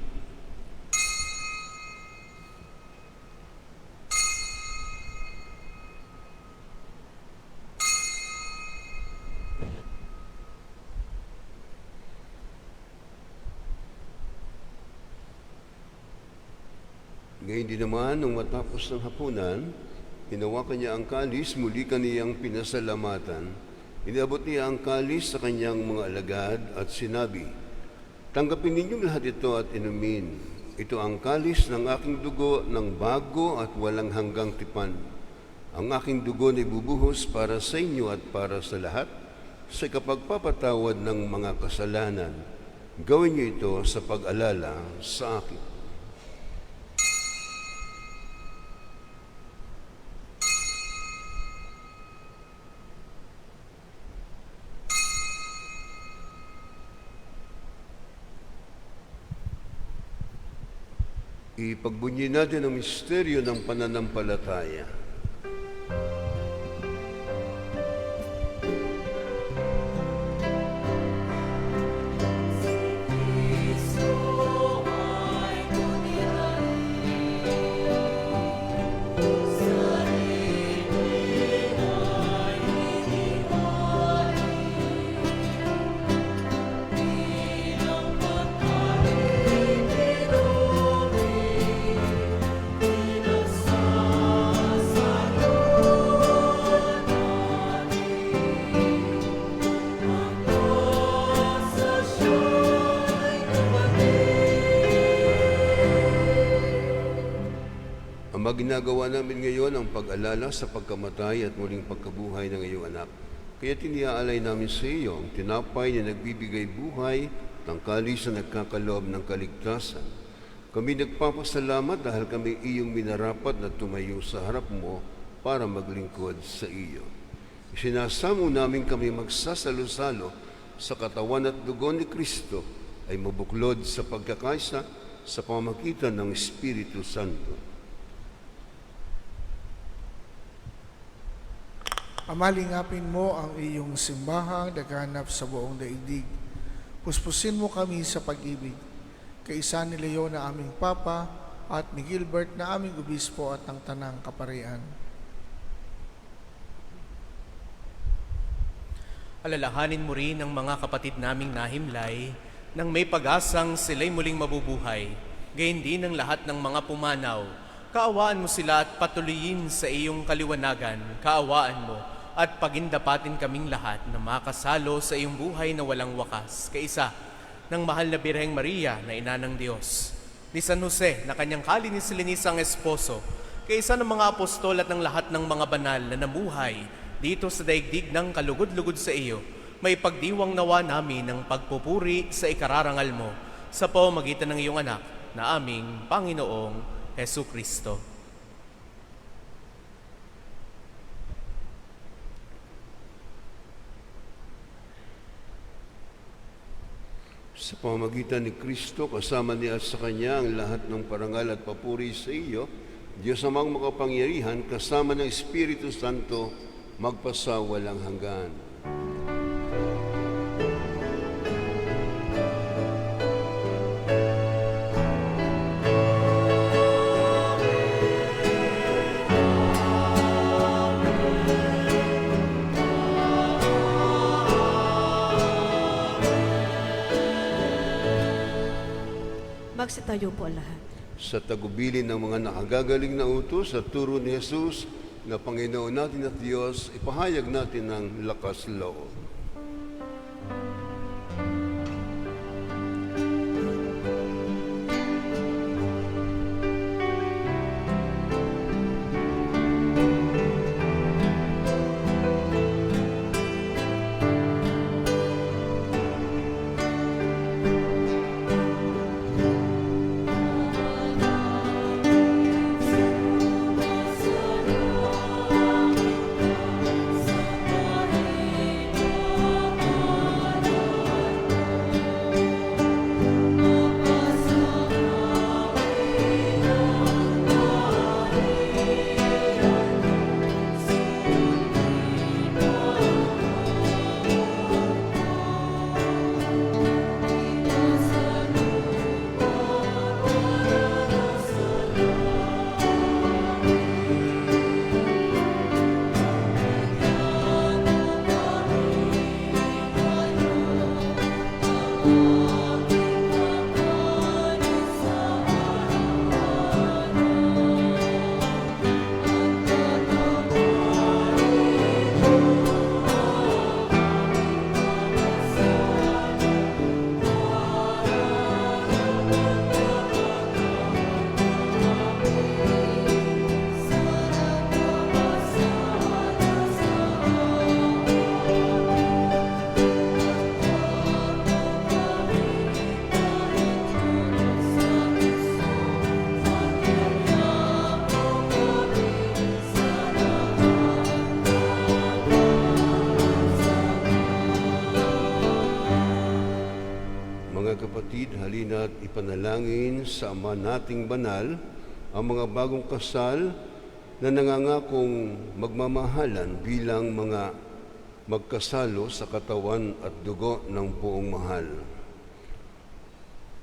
Ngayon din naman, nung matapos ng hapunan, hinawakan niya ang kalis, muli kaniyang pinasalamatan. Iniabot niya ang kalis sa kanyang mga alagad at sinabi, "Tanggapin ninyong lahat ito at inumin. Ito ang kalis ng aking dugo ng bago at walang hanggang tipan. Ang aking dugo na ibubuhos para sa inyo at para sa lahat sa kapagpapatawad ng mga kasalanan. Gawin niyo ito sa pag-alala sa akin." Ipagbunyi natin ang misteryo ng pananampalataya. Ang ginagawa namin ngayon ang pag-alala sa pagkamatay at muling pagkabuhay ng iyong anak. Kaya tiniaalay namin sa iyo ang tinapay na nagbibigay buhay, ang kalis na nagkakaloob ng kaligtasan. Kami nagpapasalamat dahil kami iyong minarapat na tumayo sa harap mo para maglingkod sa iyo. Isinasamo namin kami magsasalo-salo sa katawan at dugo ni Kristo ay mabuklod sa pagkakaisa sa pamamagitan ng Espiritu Santo. Amalingapin mo ang iyong simbahang daganap sa buong daigdig. Puspusin mo kami sa pag-ibig. Kaisa ni Leo na aming Papa at ni Gilbert na aming Obispo at ng Tanang Kaparian. Alalahanin mo rin ang mga kapatid naming nahimlay nang may pag-asang sila'y muling mabubuhay. Gayon din ang lahat ng mga pumanaw. Kaawaan mo sila at patuloyin sa iyong kaliwanagan. Kaawaan mo at pagindapatin kaming lahat na makasalo sa iyong buhay na walang wakas. Kaisa ng mahal na Birheng Maria na ina ng Diyos, ni San Jose na kanyang kalinisan-linisang esposo, kaisa ng mga apostol at ng lahat ng mga banal na namuhay dito sa daigdig ng kalugod-lugod sa iyo, may pagdiwang nawa namin ng pagpupuri sa ikararangal mo sa pamamagitan ng iyong anak na aming Panginoong Hesu Kristo. Sa pamamagitan ni Kristo, kasama niya at sa Kanya ang lahat ng parangal at papuri sa iyo, Diyos amang makapangyarihan, kasama ng Espiritu Santo, magpasawalang hanggan. Magsitayo po lahat. Sa tagubilin ng mga nakagagaling na utos at turo ni Jesus na Panginoon natin at Diyos, ipahayag natin ang lakas loob. Mga kapatid, halina't ipanalangin sa Ama nating banal ang mga bagong kasal na nangangakong magmamahalan bilang mga magkasalo sa katawan at dugo ng buong mahal.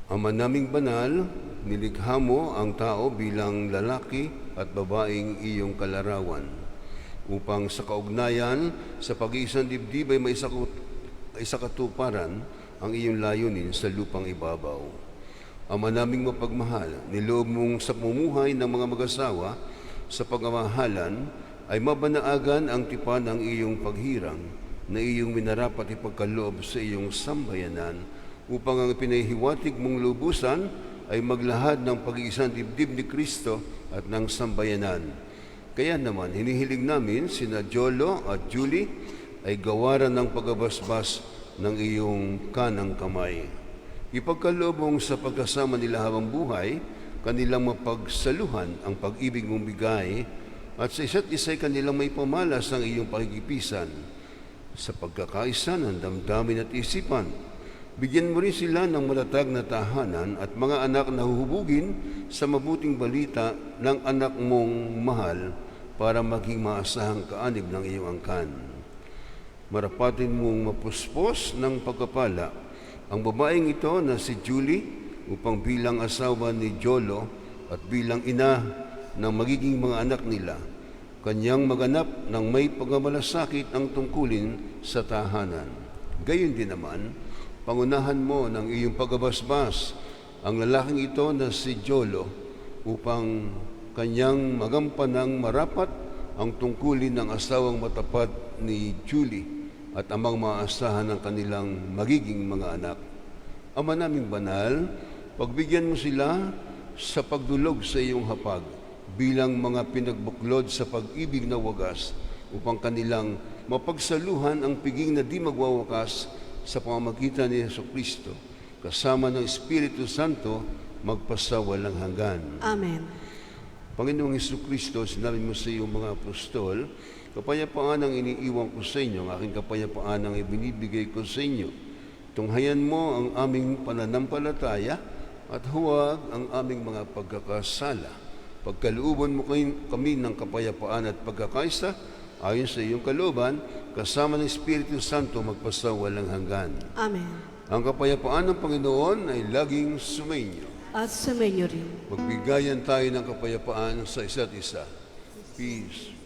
Ama naming banal, nilikha mo ang tao bilang lalaki at babaeng iyong kalarawan, upang sa kaugnayan sa pag-iisang dibdib ay may isakatuparan ang iyong layunin sa lupang ibabaw. Ama naming mapagmahal, niloob mong sa pamumuhay ng mga mag-asawa sa pagmamahalan ay mabanaagan ang tipan ng iyong paghirang na iyong minarapat ipagkaloob sa iyong sambayanan upang ang pinahihiwatig mong lubusan ay maglahad ng pag-iisang dibdib ni Kristo at ng sambayanan. Kaya naman, hinihiling namin sina Jolo at Julie ay gawaran ng pagabasbas ng iyong kanang kamay. Ipagkaloob mong sa pagkasama nila habang buhay, kanilang mapagsaluhan ang pag-ibig mong bigay at sa isa't isa'y kanilang may pamalas ng iyong pakikipisan. Sa pagkakaisa ng damdamin at isipan, bigyan mo rin sila ng matatag na tahanan at mga anak na huhubugin sa mabuting balita ng anak mong mahal para maging maasahang kaanib ng iyong angkan. Marapatin mong mapuspos ng pagkapala ang babaeng ito na si Julie upang bilang asawa ni Jolo at bilang ina ng magiging mga anak nila, kanyang maganap ng may pagmamalasakit ang tungkulin sa tahanan. Gayon din naman, pangunahan mo ng iyong pagabasbas ang lalaking ito na si Jolo upang kanyang magampanang marapat ang tungkulin ng asawang matapat ni Julie at amang maasahan ng kanilang magiging mga anak. Ama naming banal, pagbigyan mo sila sa pagdulog sa iyong hapag bilang mga pinagbuklod sa pag-ibig na wagas upang kanilang mapagsaluhan ang piging na di magwawakas sa pamamagitan ni Jesucristo kasama ng Espiritu Santo magpasawalang hanggan. Amen. Panginoong Jesucristo, sinabi mo sa iyong mga apostol, kapayapaan ang iniiwan ko sa inyo, ang aking kapayapaan ang ibinibigay ko sa inyo. Tunghayan mo ang aming pananampalataya at huwag ang aming mga pagkakasala. Pagkalooban mo kami ng kapayapaan at pagkakaisa, ayon sa iyong kalooban, kasama ng Espiritu Santo magpasawalang hanggan. Amen. Ang kapayapaan ng Panginoon ay laging sumainyo. At sumainyo rin. Magbigayan tayo ng kapayapaan sa isa't isa. Peace.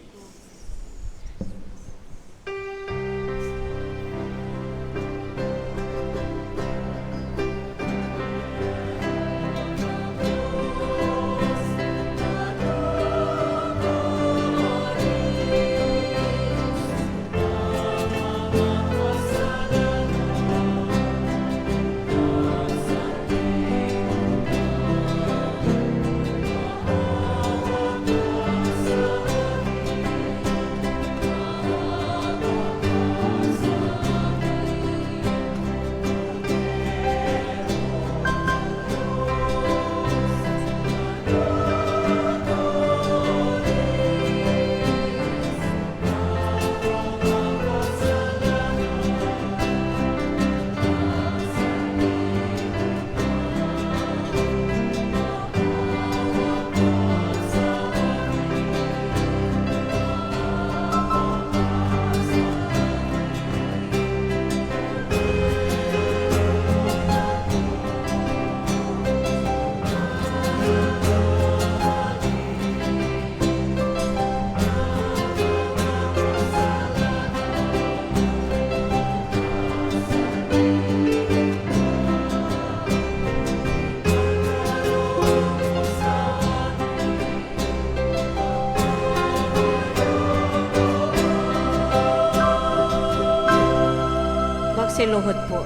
Magsiluhod po.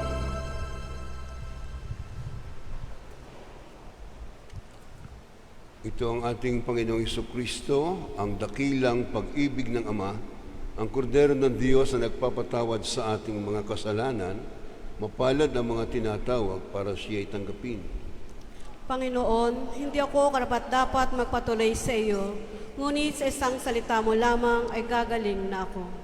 Ito ang ating Panginoong Jesucristo, ang dakilang pag-ibig ng Ama, ang kordero ng Diyos na nagpapatawad sa ating mga kasalanan, mapalad ang mga tinatawag para siya'y tanggapin. Panginoon, hindi ako karapat-dapat magpatuloy sa iyo, ngunit sa isang salita mo lamang ay gagaling na ako.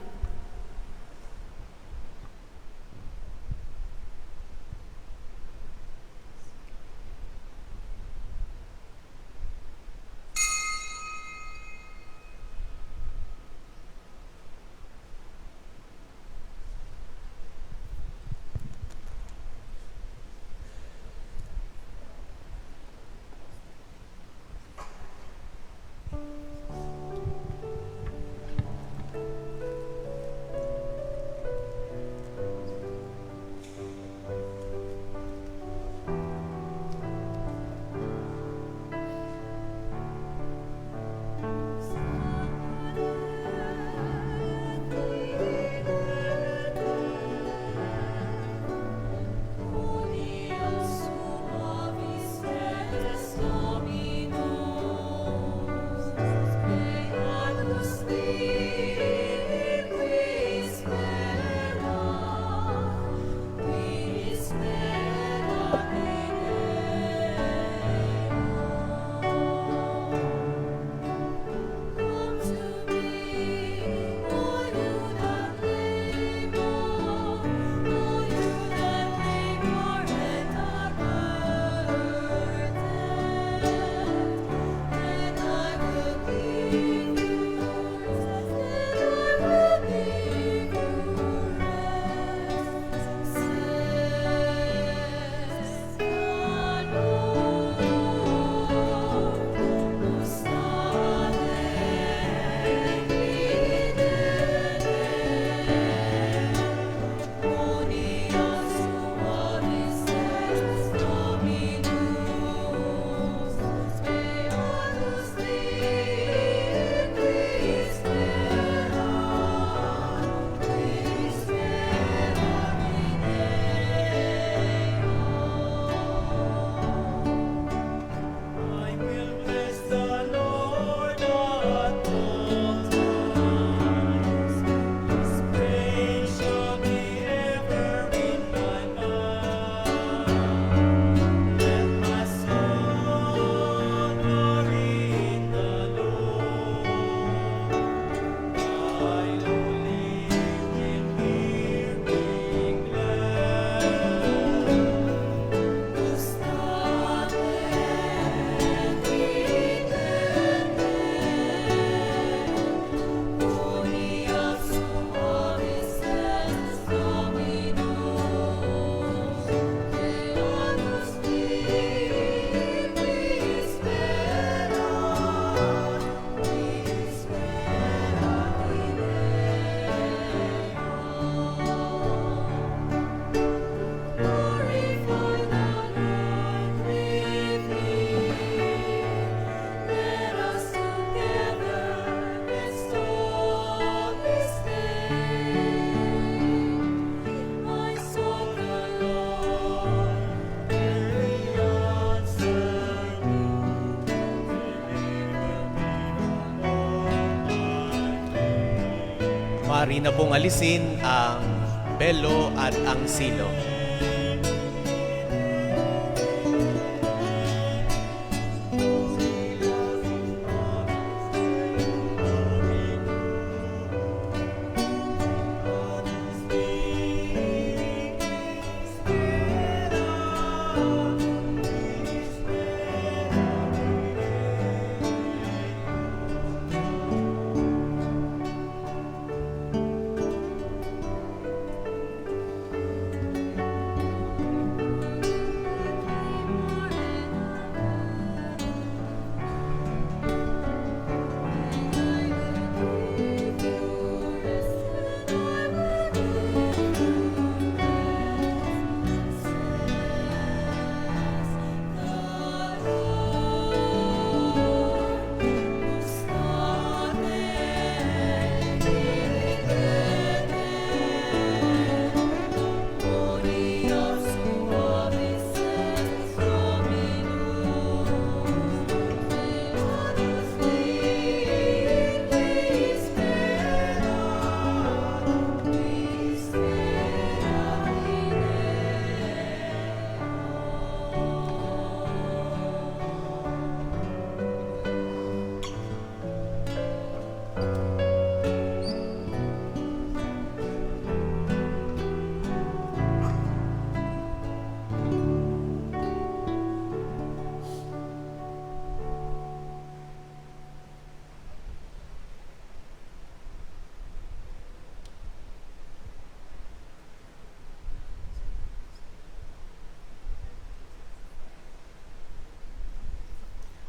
Maaari na pong alisin ang belo at ang silo.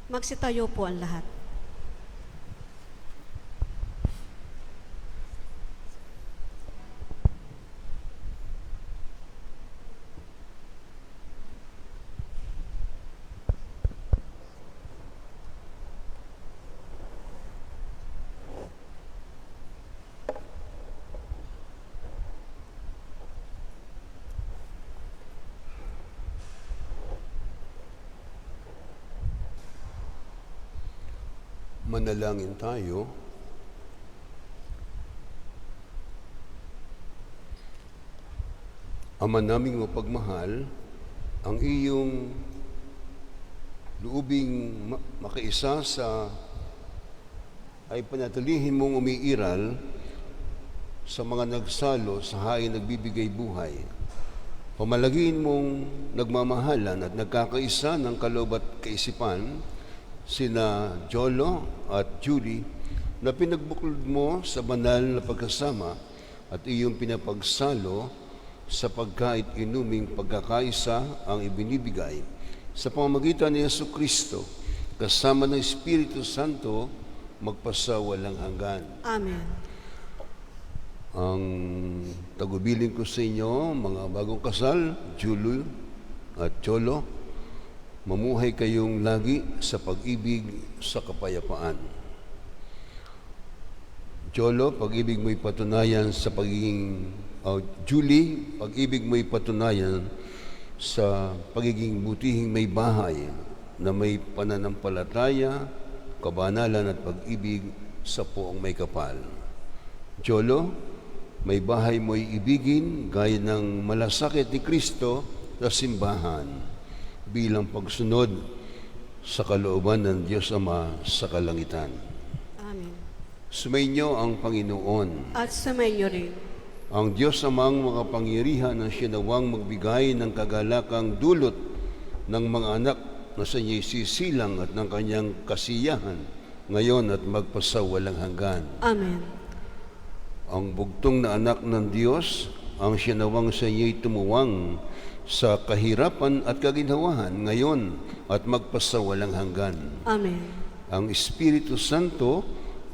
Magsitayo po ang lahat. Manalangin tayo. Ama naming mapagmahal, ang iyong luubing makiisa sa ay panatilihin mong umiiral sa mga nagsalo sa hain nagbibigay buhay. Pamalagin mong nagmamahalan at nagkakaisa ng kaloob at kaisipan sina Jolo at Julie na pinagbuklod mo sa banal na pagkasama at iyong pinapagsalo sa pagkait inuming pagkakaisa ang ibinibigay sa pamamagitan ni Jesucristo kasama ng Espiritu Santo magpasawalang hanggan. Amen. Ang tagubilin ko sa inyo, mga bagong kasal, Julie at Jolo, mamuhay kayong lagi sa pag-ibig sa kapayapaan. Jolo, pag-ibig mo'y patunayan sa pagiging... Julie, pag-ibig mo'y patunayan sa pagiging butihing may bahay na may pananampalataya, kabanalan at pag-ibig sa poong may kapal. Jolo, may bahay mo'y ibigin gaya ng malasakit ni Kristo sa simbahan bilang pagsunod sa kalooban ng Diyos Ama sa kalangitan. Amen. Sumainyo ang Panginoon. At sumainyo rin. Ang Diyos Amang makapangyarihan na siya nawang magbigay ng kagalakang dulot ng mga anak na sa inyo'y sisilang at ng kanyang kasiyahan ngayon at magpasawalang hanggan. Amen. Ang bugtong na anak ng Diyos, ang siya nawang sa inyo'y tumuwang sa kahirapan at kaginhawahan ngayon at magpasawalang hanggan. Amen. Ang Espiritu Santo,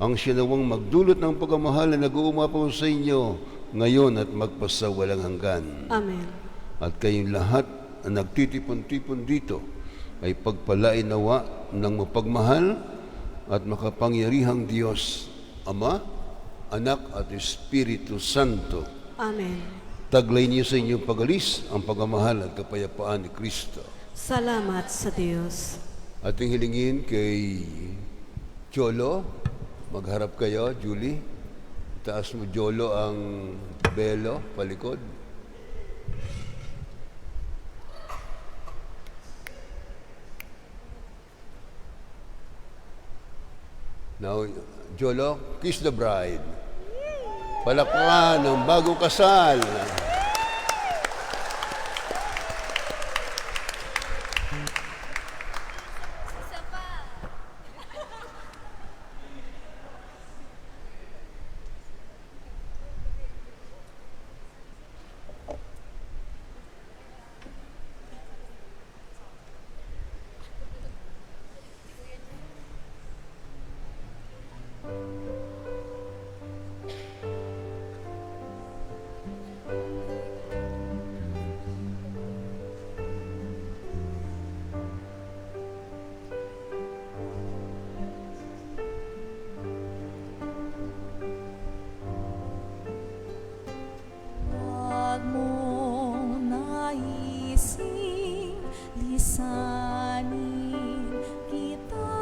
ang siya nawang magdulot ng pagmamahal na nag-uumapaw sa inyo ngayon at magpasawalang hanggan. Amen. At kayong lahat na nagtitipon-tipon dito ay pagpalain nawa ng mapagmahal at makapangyarihang Diyos, Ama, Anak at Espiritu Santo. Amen. Taglay niyo sa inyong pagalis ang pagmamahal at kapayapaan ni Kristo. Salamat sa Diyos. Ating hilingin kay Jolo, magharap kayo, Julie. Itaas mo, Jolo, ang belo, palikod. Now, Jolo, kiss the bride. Palakpakan ng bagong kasal. Huwag mong naising lisanin kita,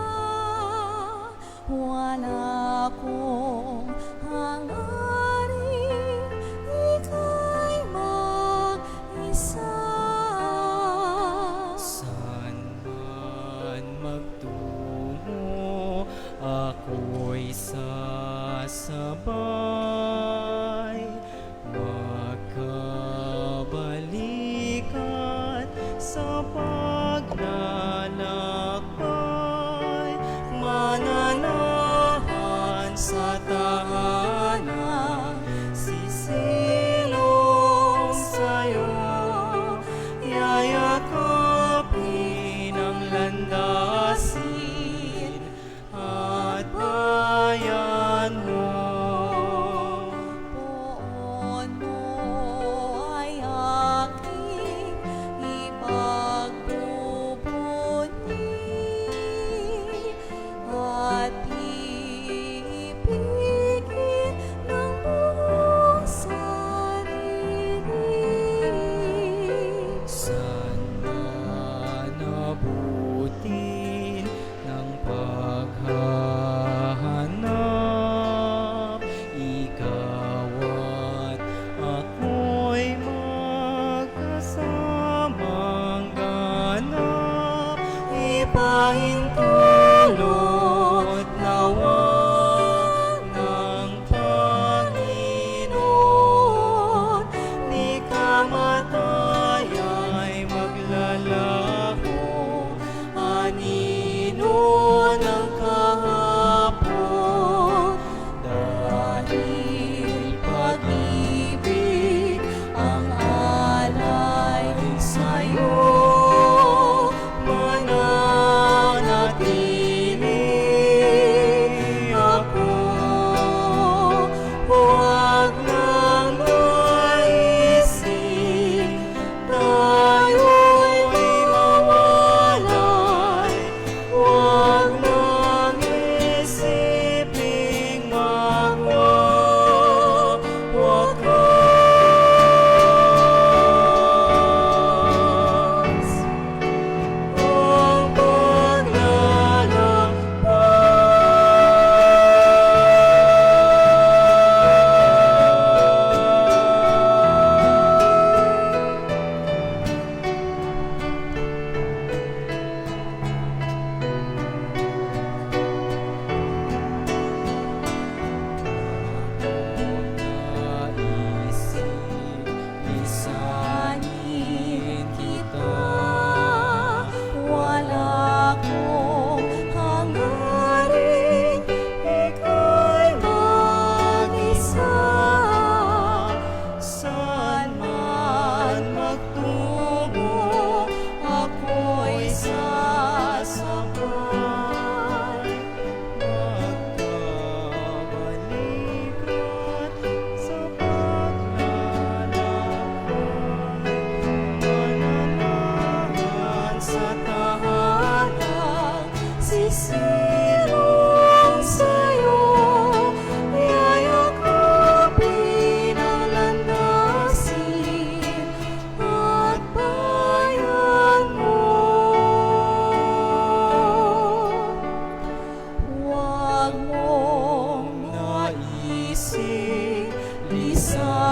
wala kong hangarin, ika'y mag-isa. Saan man magtungo, ako'y sasabay. Magkabalikan sa paglalakbay, mananahan sa tahanan, sisilong sa'yo, yayakapin ang landasin at bayan mo. Poon mo ay aking ipagbubunyi at iibigin ng buong sarili. Saan man abutin ng paghahanap, ikaw at ako'y magkasamang ganap. Ipahintulot nawa ng Panginoon, di kamatay ay maglalako, anino ng kahapon. Dahil pag-ibig ang alay sa'yo, mananatili ako. Huwag nang maisip tayo'y mawalay. Huwag nang isiping magwawakas ang Lisanin kita, wala kong hangarin, ika'y mag-isa. Saan man magtungo, ako'y sasabay. Magkabalikan sa paglalakbay, mananahan sa tahanan, sisilong sa'yo, yayakapin ang landasin at bayan mo. Huwag mong naisip sa